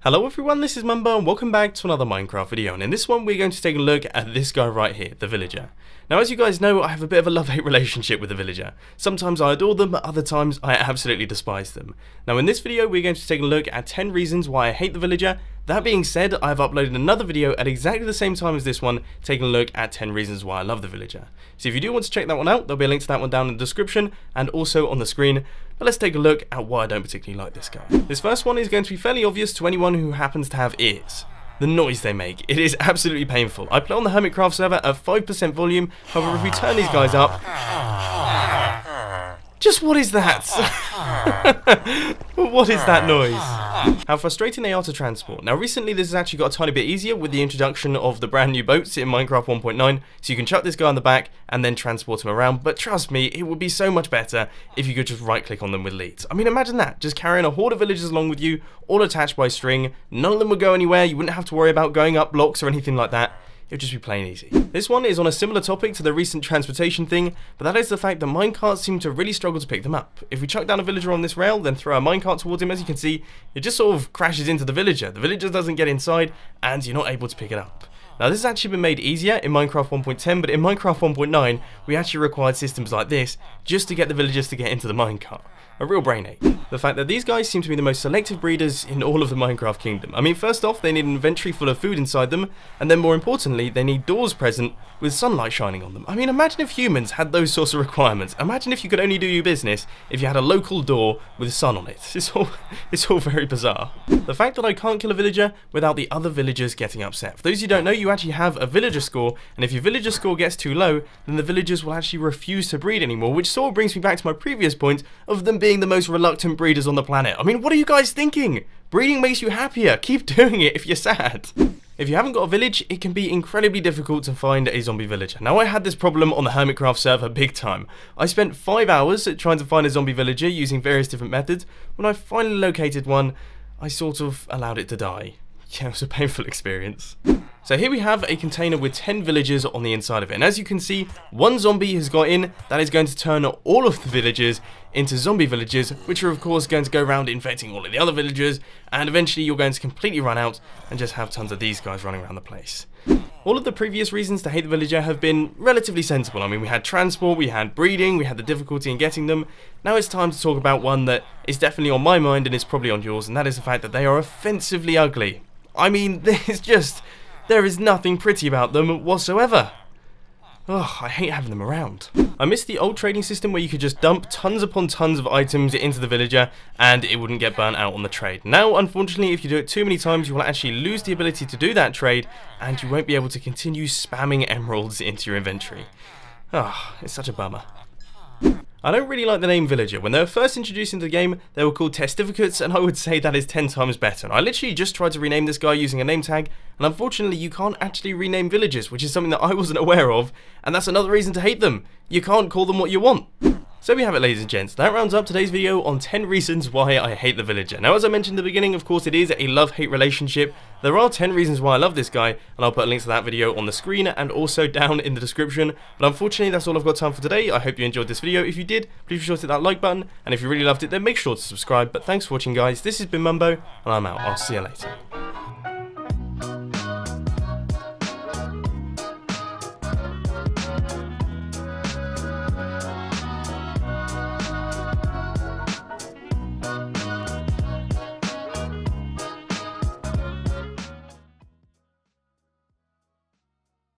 Hello everyone, this is Mumbo and welcome back to another Minecraft video, and in this one we're going to take a look at this guy right here, the villager. Now as you guys know, I have a bit of a love-hate relationship with the villager. Sometimes I adore them, other times I absolutely despise them. Now in this video we're going to take a look at 10 reasons why I hate the villager. That being said, I've uploaded another video at exactly the same time as this one, taking a look at 10 reasons why I love the villager. So if you do want to check that one out, there'll be a link to that one down in the description and also on the screen. But let's take a look at why I don't particularly like this guy. This first one is going to be fairly obvious to anyone who happens to have ears. The noise they make. It is absolutely painful. I play on the Hermitcraft server at 5% volume, however if we turn these guys up... Just what is that? What is that noise? How frustrating they are to transport. Now recently this has actually got a tiny bit easier with the introduction of the brand new boats in Minecraft 1.9, so you can chuck this guy on the back and then transport him around, but trust me, it would be so much better if you could just right click on them with leads. I mean imagine that, just carrying a horde of villagers along with you, all attached by string, none of them would go anywhere, you wouldn't have to worry about going up blocks or anything like that. It would just be plain easy. This one is on a similar topic to the recent transportation thing, but that is the fact that minecarts seem to really struggle to pick them up. If we chuck down a villager on this rail, then throw a minecart towards him, as you can see, it just sort of crashes into the villager. The villager doesn't get inside, and you're not able to pick it up. Now this has actually been made easier in Minecraft 1.10, but in Minecraft 1.9, we actually required systems like this just to get the villagers to get into the minecart. A real brain ache. The fact that these guys seem to be the most selective breeders in all of the Minecraft kingdom. I mean, first off, they need an inventory full of food inside them, and then more importantly, they need doors present with sunlight shining on them. I mean, imagine if humans had those sorts of requirements. Imagine if you could only do your business if you had a local door with sun on it. It's all very bizarre. The fact that I can't kill a villager without the other villagers getting upset. For those who don't know, you actually have a villager score, and if your villager score gets too low, then the villagers will actually refuse to breed anymore, which sort of brings me back to my previous point of them being the most reluctant breeders on the planet. I mean, what are you guys thinking? Breeding makes you happier. Keep doing it if you're sad. If you haven't got a village, it can be incredibly difficult to find a zombie villager. Now I had this problem on the Hermitcraft server big time. I spent 5 hours trying to find a zombie villager using various different methods. When I finally located one, I sort of allowed it to die. Yeah, it was a painful experience. So here we have a container with 10 villagers on the inside of it, and as you can see, one zombie has got in. That is going to turn all of the villagers into zombie villagers, which are of course going to go around infecting all of the other villagers, and eventually you're going to completely run out and just have tons of these guys running around the place. All of the previous reasons to hate the villager have been relatively sensible. I mean, we had transport, we had breeding, we had the difficulty in getting them. Now it's time to talk about one that is definitely on my mind and is probably on yours, and that is the fact that they are offensively ugly. I mean, there is nothing pretty about them whatsoever. Oh, I hate having them around. I miss the old trading system where you could just dump tons upon tons of items into the villager and it wouldn't get burnt out on the trade. Now, unfortunately, if you do it too many times, you will actually lose the ability to do that trade and you won't be able to continue spamming emeralds into your inventory. Oh, it's such a bummer. I don't really like the name villager. When they were first introduced into the game, they were called testificates, and I would say that is 10 times better. And I literally just tried to rename this guy using a name tag, and unfortunately you can't actually rename villagers, which is something that I wasn't aware of, and that's another reason to hate them. You can't call them what you want. So we have it, ladies and gents. That rounds up today's video on 10 reasons why I hate the villager. Now, as I mentioned in the beginning, of course, it is a love-hate relationship. There are 10 reasons why I love this guy, and I'll put a link to that video on the screen and also down in the description. But unfortunately, that's all I've got time for today. I hope you enjoyed this video. If you did, please be sure to hit that like button, and if you really loved it, then make sure to subscribe. But thanks for watching, guys. This has been Mumbo, and I'm out. I'll see you later.